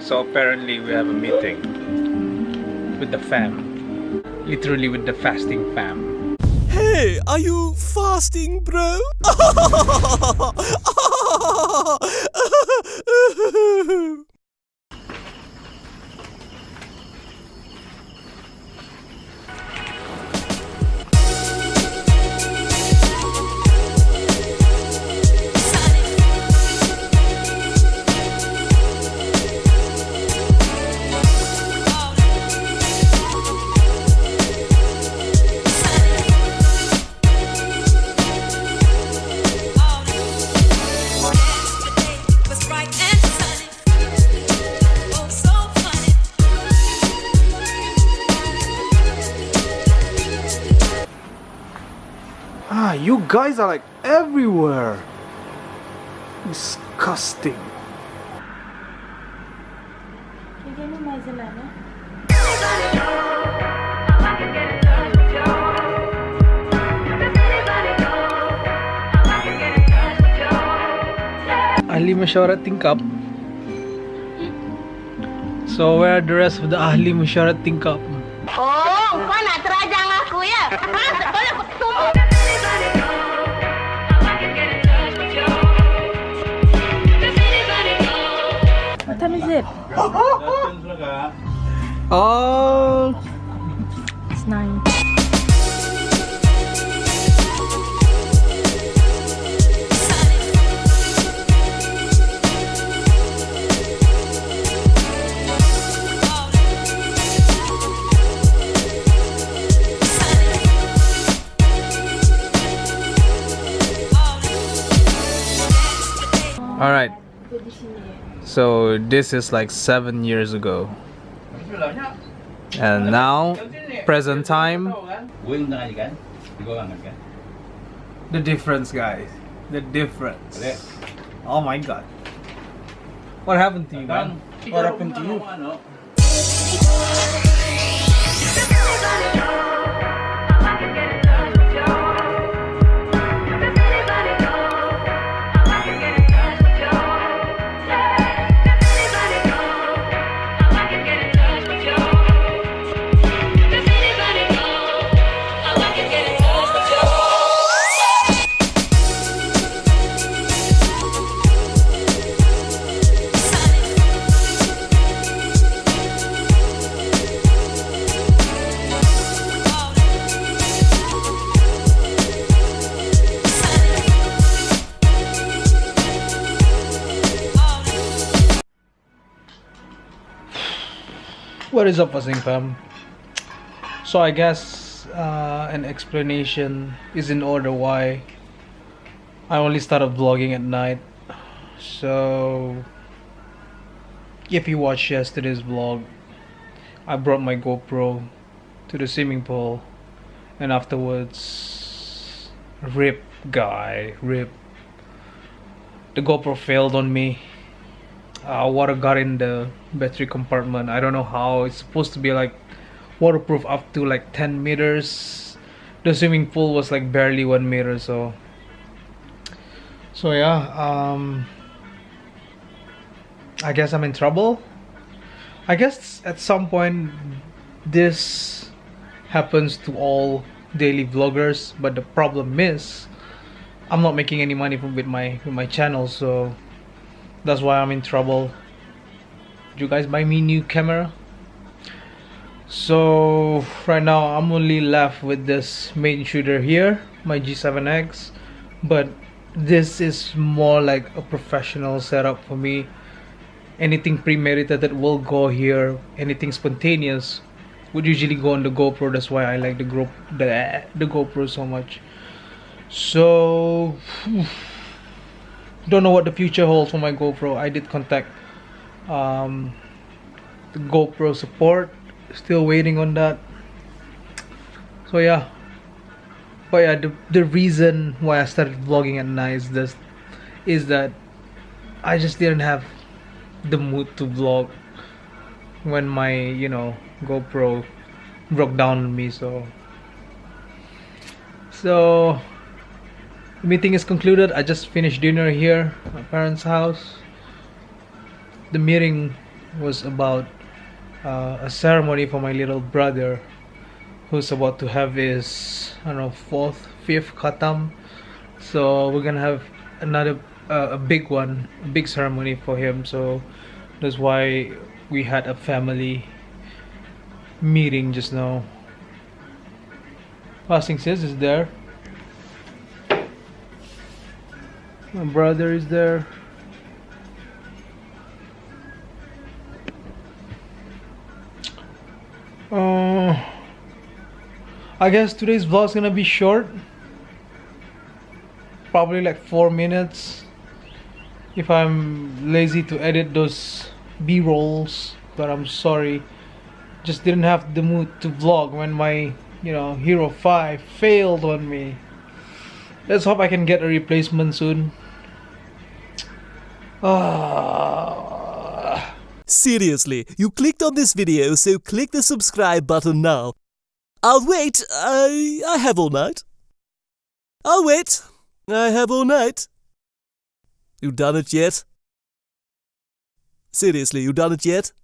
So apparently we have a meeting with the fam. Literally with the fasting fam. Hey, are you fasting, bro? You guys are like everywhere. Disgusting. Ahli Masyawarat Tingkap. So where are the rest of the Ahli Masyawarat Tingkap? Oh, kau nak terajang aku ya? Sekolah aku tumpuk. What time is it? Oh, It's 9. all right. So this is like 7 years ago, and now present time. The difference, guys. The difference. Oh my god. What happened to you, man? What happened to you? What is up, Fasting Fam? So I guess an explanation is in order why I only started vlogging at night. So if you watched yesterday's vlog, I brought my GoPro to the swimming pool, and afterwards, rip, the GoPro failed on me. Water got in the battery compartment. I don't know how. It's supposed to be like waterproof up to like 10 meters. The swimming pool was like barely 1 meter. So yeah, I guess I'm in trouble. I guess at some point this happens to all daily vloggers, but the problem is I'm not making any money with my channel, so that's why I'm in trouble. Did you guys buy me new camera? So right now I'm only left with this main shooter here, my G7X, but this is more like a professional setup for me. Anything premeditated will go here. Anything spontaneous would usually go on the GoPro. That's why I like the GoPro so much. So don't know what the future holds for my GoPro. I did contact the GoPro support, still waiting on that. So yeah, but yeah, the reason why I started vlogging at night is that I just didn't have the mood to vlog when my GoPro broke down on me. So the meeting is concluded. I just finished dinner here at my parents' house. The meeting was about a ceremony for my little brother who's about to have his, I don't know, fourth, fifth khatam. So we're gonna have another a big one, a big ceremony for him. So that's why we had a family meeting just now. Passing sis is there. My brother is there. I guess today's vlog is gonna be short. Probably like 4 minutes. If I'm lazy to edit those B-rolls, but I'm sorry. Just didn't have the mood to vlog when my, Hero 5 failed on me. Let's hope I can get a replacement soon. Seriously, you clicked on this video, so click the subscribe button now. I'll wait. I have all night. I'll wait. I have all night. You done it yet? Seriously, you done it yet?